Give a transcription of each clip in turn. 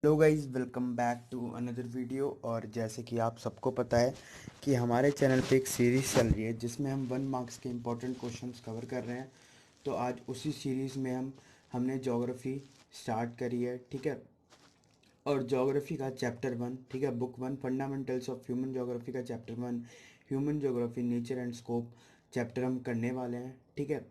Hello guys, welcome back to another video. और जैसे कि आप सबको पता है कि हमारे चैनल पे एक सीरीज़ चल रही है जिसमें हम 1 मार्क्स के इम्पोर्टेंट क्वेश्चंस कवर कर रहे हैं। तो आज उसी सीरीज़ में हमने ज्योग्राफी स्टार्ट करी है, ठीक है। और ज्योग्राफी का चैप्टर 1, ठीक है, book 1 fundamentals of human geography का chapter 1 human geography nature and scope chapter हम करने वाले हैं, ठीक है।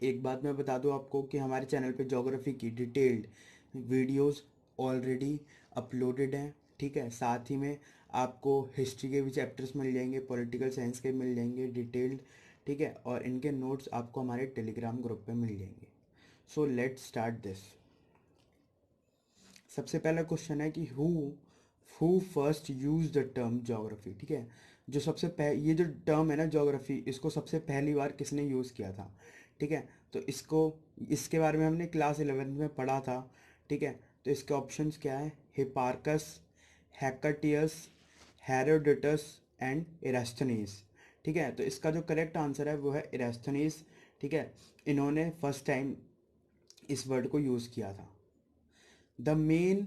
एक बात मैं बता दूं आपको कि हमारे चैनल पे ज्योग्राफी की डिटेल्ड वीडियोस ऑलरेडी अपलोडेड हैं, ठीक है। साथ ही में आपको हिस्ट्री के भी चैप्टर्स मिल जाएंगे, पॉलिटिकल साइंस के मिल जाएंगे डिटेल्ड, ठीक है। और इनके नोट्स आपको हमारे टेलीग्राम ग्रुप पे मिल जाएंगे। So let's start this. सबसे पहला क्वेश्चन है कि who first use the term geography, ठीक है। जो ये जो टर्म है ना ज्योग्राफी, इसको सबसे पहली बार किसने यूज़ किया था, ठीक है। तो इसके बारे में हमने क्लास 11th में पढ़ा था, ठीक है। तो इसके ऑप्शंस क्या है? हिपार्कस, हैकाटियस, हेरोडोटस एंड इरास्टोनीस, ठीक है। तो इसका जो करेक्ट आंसर है वो है इरास्टोनीस, ठीक है। इन्होंने फर्स्ट टाइम इस वर्ड को यूज़ किया था। The main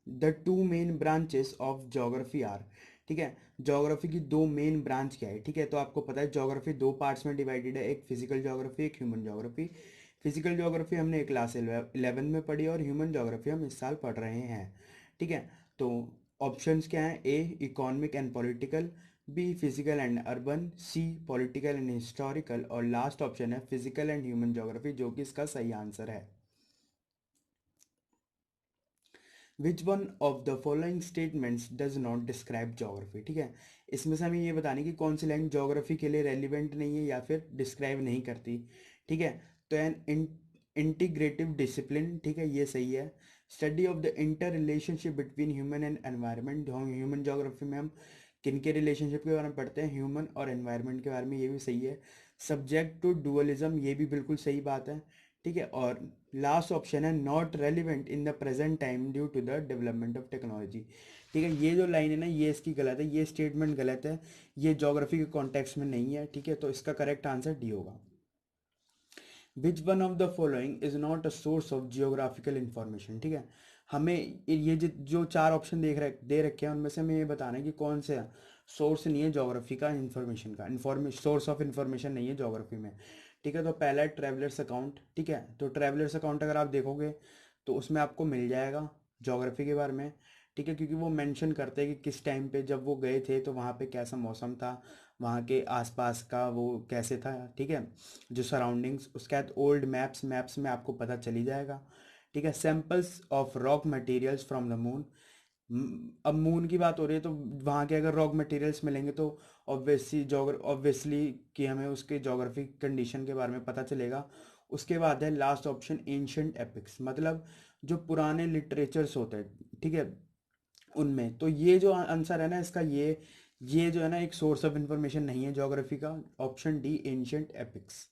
the two main branches of geography are, ठीक है। ज्योग्राफी की दो मेन ब्रांच क्या है, ठीक है। तो आपको पता है ज्योग्राफी दो पार्ट्स में डिवाइडेड है, एक फिजिकल ज्योग्राफी, एक ह्यूमन ज्योग्राफी। फिजिकल ज्योग्राफी हमने क्लास 11 में पढ़ी और ह्यूमन ज्योग्राफी हम इस साल पढ़ रहे हैं, ठीक है। तो ऑप्शंस क्या हैं? A economic and political, B physical and urban, C political and historical, और लास्ट ऑप्शन है फिजिकल एंड ह्यूमन ज्योग्राफी, जो कि इसका सही आंसर है। Which one of the following statements does not describe geography, ठीक है। इसमें से हमें ये बताने की कौन सी लाइन ज्योग्राफी के लिए रेलिवेंट नहीं है या फिर डिस्क्राइब नहीं करती, ठीक है। तो एन इंटीग्रेटिव डिसिप्लिन, ठीक है, ये सही है। Study of the inter relationship between human and environment, human geography में हम किन के रिलेशनशिप के बारे में पढ़ते हैं? ह्यूमन और एनवायरनमेंट के बारे में, ये भी सही है। सब्जेक्ट टू डुअलिज्म, ये भी बिल्कुल सही बात है, ठीक है। और लास्ट ऑप्शन है not relevant in the present time due to the development of technology, ठीक है। ये जो लाइन है ना, ये इसकी गलत है, ये स्टेटमेंट गलत है, ये ज्योग्राफी के कॉन्टेक्स्ट में नहीं है, ठीक है। तो इसका करेक्ट आंसर डी होगा। विच one of the following is not a source of geographical information, ठीक है। हमें ये जो चार ऑप्शन दे रखे हैं उनमें से हमें ये बताना है कि कौन सा सोर्स नहीं है ज्योग्राफी का, इंफॉर्मेशन का, इंफॉर्मेशन सोर्स ऑफ इंफॉर्मेशन नहीं है ज्योग्राफी में, ठीक है। तो पहला है ट्रेवलर्स अकाउंट, ठीक है। तो ट्रेवलर्स अकाउंट अगर आप देखोगे तो उसमें आपको मिल जाएगा ज्योग्राफी के बारे में, ठीक है। क्योंकि वो मेंशन करते हैं कि किस टाइम पे जब वो गए थे तो वहाँ पे कैसा मौसम था, वहाँ के आसपास का वो कैसे था, ठीक है, जो सराउंडिंग्स। उसके बाद ओल्ड मैप्स में आपको पता चली जाएगा, ठीक है। Samples of rock materials from the moon, अब मून की बात हो रही है तो वहाँ के अगर रॉक मटेरियल्स मिलेंगे तो ऑब्वियसली कि हमें उसके जोग्राफिक कंडीशन के बारे में पता चलेगा। उसके बाद है लास्ट ऑप्शन एंशंट एपिक्स, मतलब जो पुराने लिटरेचर्स होते हैं, ठीक है, उनमें। तो ये जो आंसर है ना इसका, ये जो है ना एक सोर्स ऑफ इंफॉर्मेशन नहीं है ज्योग्राफी का। Option D ancient epics.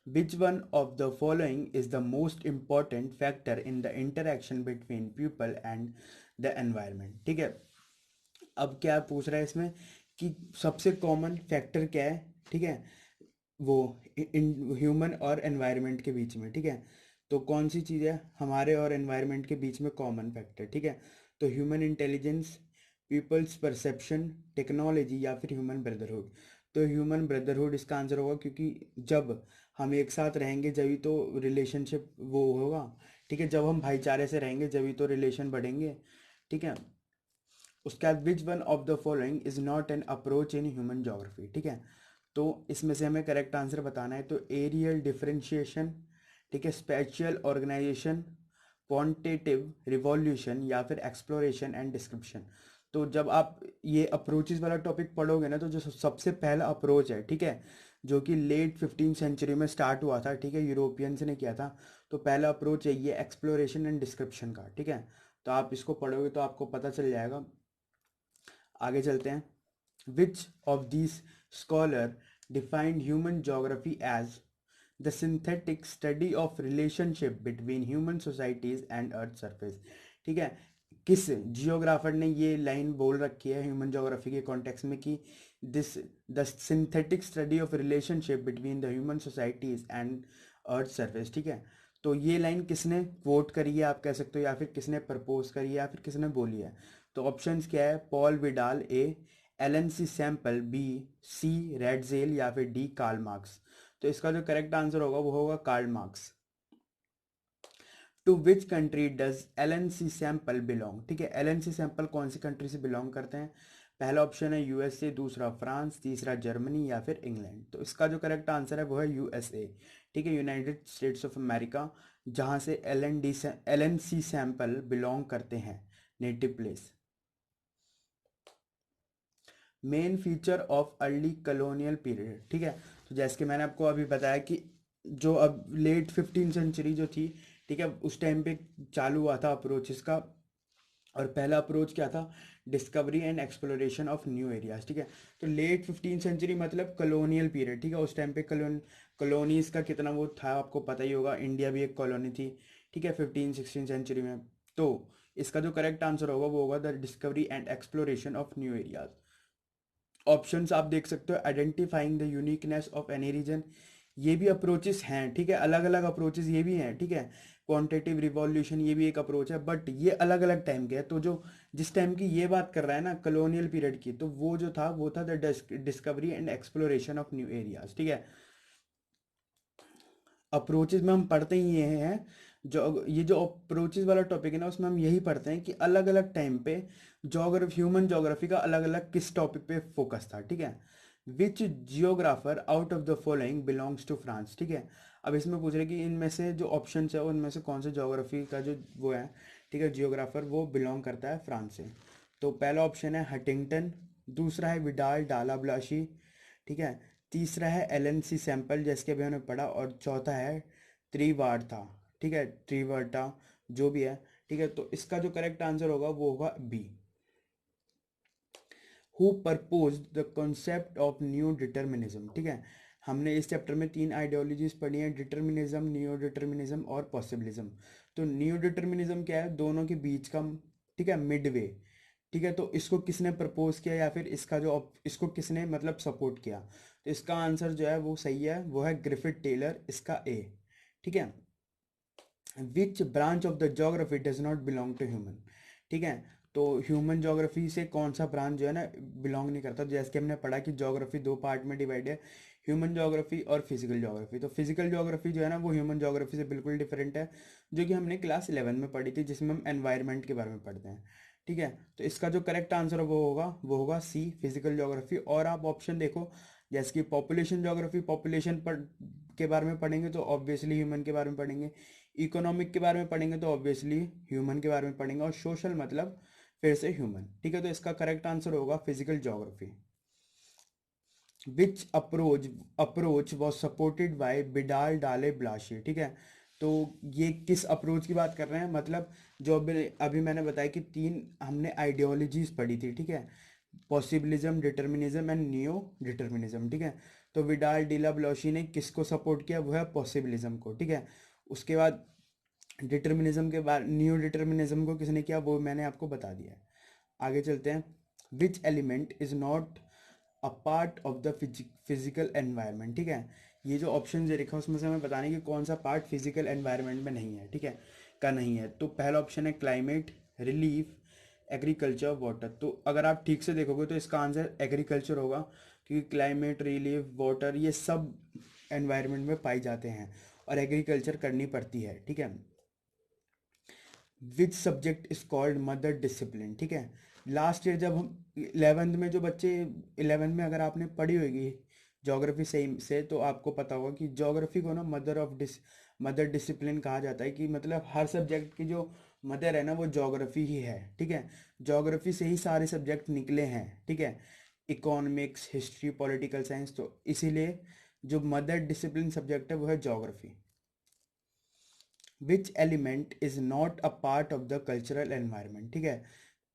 Which one of the following is the most important factor in the interaction between people and the environment, ठीक है। अब क्या पूछ रहा है इसमें कि सबसे कॉमन फैक्टर क्या है, ठीक है, वो ह्यूमन और एनवायरनमेंट के बीच में, ठीक है। तो कौन सी चीज़ है हमारे और एनवायरनमेंट के बीच में कॉमन फैक्टर, ठीक है। तो human intelligence, peoples perception, technology, या फिर ह्यूमन ब्रदरहुड। तो ह्यूमन ब्रदरहुड इसका आंसर होगा, क्योंकि जब हम एक साथ रहेंगे जभी तो रिलेशनशिप वो होगा, ठीक है। जब हम भाईचारे से रहेंगे जभी तो रिलेशन बढ़ेंगे, ठीक है। उसके बाद विच one of the following is not an approach in human geography, ठीक है। तो इसमें से हमें करेक्ट आंसर बताना है। तो एरियल डिफरेंशिएशन, ठीक है, स्पेशियल ऑर्गेनाइजेशन, क्वांटिटेटिव रिवॉल्यूशन, या फिर एक्सप्लोरेशन एंड डिस्क्रिप्शन। तो जब आप ये अप्रोचेस वाला टॉपिक पढ़ोगे ना, तो जो सबसे पहला अप्रोच है, ठीक है, जो कि लेट 15th सेंचुरी में स्टार्ट हुआ था, ठीक है, यूरोपियंस ने किया था। तो पहला अप्रोच है ये एक्सप्लोरेशन एंड डिस्क्रिप्शन का, ठीक है। तो आप इसको पढ़ोगे तो आपको पता चल जाएगा। आगे चलते हैं। Which of this scholar defined human geography as the synthetic study of relationship between human societies and earth surface, ठीक है। किस जियोग्राफर ने ये लाइन बोल रखी है ह्यूमन ज्योग्राफी के कॉन्टेक्स्ट में कि this the synthetic study of relationship between the human societies and earth surface, ठीक है। तो ये लाइन किसने वोट करी है आप कह सकते हो, या फिर किसने प्रपोज करी है, या फिर किसने बोली है। तो ऑप्शंस क्या है, पॉल विडाल ए, एलन सी सैम्पल बी, सी रेडजेल, या फिर डी कार्ल मार्क्स। तो इसका जो करेक्ट आंसर होगा वो होगा Karl Marx. To which country does Ellen C Semple belong, ठीक है, एलन सी सैम्पल कौन सी कंट्री से बिलोंग करते हैं। पहला ऑप्शन है यूएसए, दूसरा फ्रांस, तीसरा जर्मनी, या फिर इंग्लैंड। तो इसका जो करेक्ट आंसर है वो है यूएसए, ठीक है, यूनाइटेड स्टेट्स ऑफ अमेरिका, जहां से एलन सी सैम्पल बिलोंग करते हैं, native place. Main feature of early colonial period, ठीक है, तो जैसे कि मैंने आपको अभी बताया कि जो अब लेट 15 सेंचुरी जो थी, ठीक है, उस टाइम पे चालू हुआ था अप्रोचेस का। और पहला अप्रोच क्या था, discovery and exploration of new areas, ठीक है। तो लेट 15 सेंचुरी मतलब कॉलोनियल पीरियड, ठीक है, उस टाइम पे कॉलोनीज का कितना वो था आपको पता ही होगा, इंडिया भी एक कॉलोनी थी, ठीक है, 15-16 सेंचुरी में। तो इसका जो करेक्ट आंसर होगा वो होगा the discovery and exploration of new areas. Options आप देख सकते हो, identifying the uniqueness of any region, ये भी अप्रोचेस हैं, ठीक है, अलग अलग अप्रोचेस ये भी हैं, ठीक है। क्वांटिटेटिव रिवॉल्यूशन ये भी एक अप्रोच है, बट ये अलग अलग टाइम के है। तो जो जिस टाइम की ये बात कर रहा है ना कॉलोनियल पीरियड की, तो वो जो था वो था the discovery and exploration of new areas, ठीक है। अप्रोचेज में हम पढ़ते ही ये हैं, जो ये जो अप्रोचेज वाला टॉपिक है ना उसमें हम यही पढ़ते हैं कि अलग अलग टाइम पे जोग्राफी, ह्यूमन जोग्राफी का अलग अलग किस टॉपिक पे फोकस था, ठीक है। Which geographer out of the following belongs to France, ठीक है। अब इसमें पूछ रहे कि इनमें से जो ऑप्शन है उनमें से कौन से जोग्राफी का जो वो है, ठीक है, जियोग्राफर वो बिलोंग करता है फ्रांस से। तो पहला ऑप्शन है हटिंगटन, दूसरा है विडाल डाला ब्लाशी, ठीक है, तीसरा है एलन सी सैंपल जैसे कि अभी हमने पढ़ा, और चौथा है त्रिवार्ता, ठीक है, त्रिवर्टा जो भी है, ठीक है। तो इसका जो करेक्ट आंसर होगा वो होगा B. Who propose the concept of new determinism, ठीक है। हमने इस चैप्टर में 3 आइडियोलॉजीज पढ़ी हैं, डिटर्मिनिज्म, नियो डिटर्मिनिज्म और पॉसिबिलिज्म। तो नियो डिटर्मिनिज्म क्या है, दोनों के बीच का, ठीक है, मिड वे, ठीक है। तो इसको किसने प्रपोज किया, या फिर इसका जो इसको किसने मतलब सपोर्ट किया। तो इसका आंसर जो है वो सही है, वो है ग्रिफिथ टेलर, इसका ए, ठीक है। Which branch of the geography does not belong to human, ठीक है। तो ह्यूमन जोग्राफी से कौन सा ब्रांच जो है ना बिलोंग नहीं करता। जैसे कि हमने पढ़ा कि जोग्राफी 2 पार्ट में डिवाइड है, ह्यूमन जोग्राफी और फिजिकल जोग्राफी। तो फिजिकल जोग्राफी जो है ना वो ह्यूमन जोग्राफी से बिल्कुल डिफरेंट है, जो कि हमने क्लास 11 में पढ़ी थी, जिसमें हम एनवायरनमेंट के बारे में पढ़ते हैं, ठीक है। तो इसका जो करेक्ट आंसर वो होगा सी, फिजिकल जोग्राफी। और आप ऑप्शन देखो, जैसे कि पॉपुलेशन जोग्राफी, पॉपुलेशन पर के बारे में पढ़ेंगे तो ऑब्वियसली ह्यूमन के बारे में पढ़ेंगे, इकोनॉमिक के बारे में पढ़ेंगे तो ऑब्वियसली ह्यूमन के बारे में पढ़ेंगे, और सोशल मतलब फिर से ह्यूमन, ठीक है। तो इसका करेक्ट आंसर होगा physical geography. Which approach was supported by Vidal de la Blache, ठीक है। तो ये किस अप्रोच की बात कर रहे हैं, मतलब जो अभी अभी मैंने बताया कि 3 हमने आइडियोलॉजीज पढ़ी थी, ठीक है, possibilism, determinism and neo determinism, ठीक है। तो विडाल डिला ब्लाशी ने किसको सपोर्ट किया, वो है पॉसिबिलिज्म को, ठीक है। उसके बाद डिटर्मिनिज्म के बाद न्यू डिटर्मिनिज्म को किसने किया वो मैंने आपको बता दिया है। आगे चलते हैं। Which element is not a part of the physical environment, ठीक है। ये जो ऑप्शन दे रखा है उसमें से हमें बताने कि कौन सा पार्ट फिजिकल एनवायरनमेंट में नहीं है, ठीक है, का नहीं है। तो पहला ऑप्शन है क्लाइमेट, रिलीफ, एग्रीकल्चर, वाटर। तो अगर आप ठीक से देखोगे तो इसका आंसर एग्रीकल्चर होगा, क्योंकि क्लाइमेट, रिलीफ, वाटर ये सब एनवायरनमेंट में पाई जाते हैं और एग्रीकल्चर करनी पड़ती है, ठीक है। Which subject is called mother discipline, ठीक है। लास्ट ईयर जब हम 11th में, जो बच्चे 11th में अगर आपने पढ़ी होगी जोग्राफी सही से, तो आपको पता होगा कि जोग्राफी को ना मदर डिसिप्लिन कहा जाता है, कि मतलब हर सब्जेक्ट की जो मदर है ना वो जोग्राफी ही है, ठीक है। जोग्राफी से ही सारे सब्जेक्ट निकले हैं, ठीक है, इकोनॉमिक्स, हिस्ट्री, पॉलिटिकल साइंस। तो इसीलिए जो मदर डिसिप्लिन सब्जेक्ट है वो है geography. Which element is not a part of the cultural environment, ठीक है।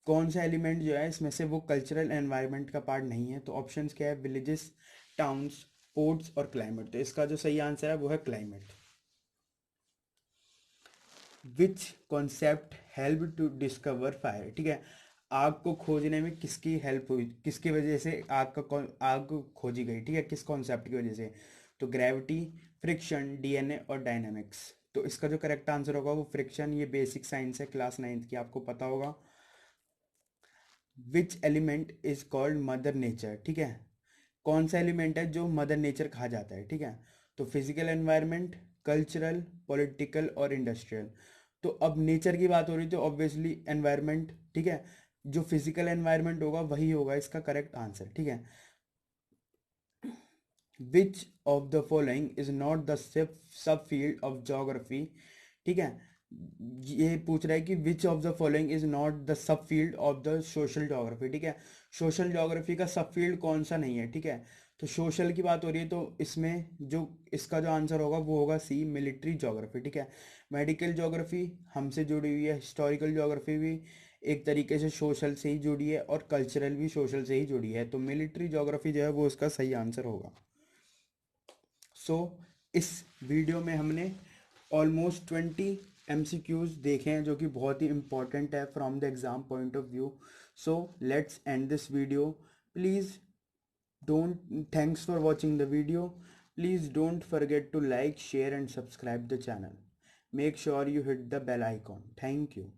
कौन सा एलिमेंट जो है इसमें से वो कल्चरल एनवायरनमेंट का पार्ट नहीं है। तो ऑप्शंस क्या है, विलेजेस, टाउन्स, पोर्ट्स और क्लाइमेट। तो इसका जो सही आंसर है वो है climate. Which concept help to discover fire, ठीक है। आग को खोजने में किसकी हेल्प हुई, किसकी वजह से आग खोजी गई, ठीक है, किस कॉन्सेप्ट की वजह से। तो ग्रेविटी, फ्रिक्शन, डीएनए और डायनामिक्स। तो इसका जो करेक्ट आंसर होगा वो फ्रिक्शन। ये बेसिक साइंस है क्लास 9th की, आपको पता होगा। Which element is called mother nature, ठीक है। कौन सा एलिमेंट है जो मदर नेचर कहा जाता है, ठीक है। तो फिजिकल एनवायरनमेंट, कल्चरल, पॉलिटिकल और इंडस्ट्रियल। तो अब नेचर की बात हो रही तो ऑब्वियसली एनवायरनमेंट, ठीक है। जो फिजिकल एनवायरनमेंट होगा वही होगा इसका करेक्ट आंसर, ठीक है। Which of the following is not the sub field of geography, ठीक है। ये पूछ रहा है कि which of the following is not the sub field of the social geography, ठीक है। सोशल जोग्राफी का सब फील्ड कौन सा नहीं है, ठीक है। तो सोशल की बात हो रही है तो इसमें जो इसका जो आंसर होगा वो होगा सी, मिलिट्री जोग्राफी, ठीक है। मेडिकल जोग्राफी हमसे जुड़ी हुई है, हिस्टोरिकल जोग्राफी भी एक तरीके से सोशल से ही जुड़ी है और कल्चरल भी सोशल से ही जुड़ी है, तो मिलिट्री जोग्राफी जो है वो उसका सही आंसर होगा। सो इस वीडियो में हमने ऑलमोस्ट 20 MCQs देखे हैं जो कि बहुत ही इंपॉर्टेंट है from the exam point of view. So let's end this video. Please don't thanks for watching the video. Please don't forget to like, share and subscribe the channel. Make sure you hit the bell icon. Thank you.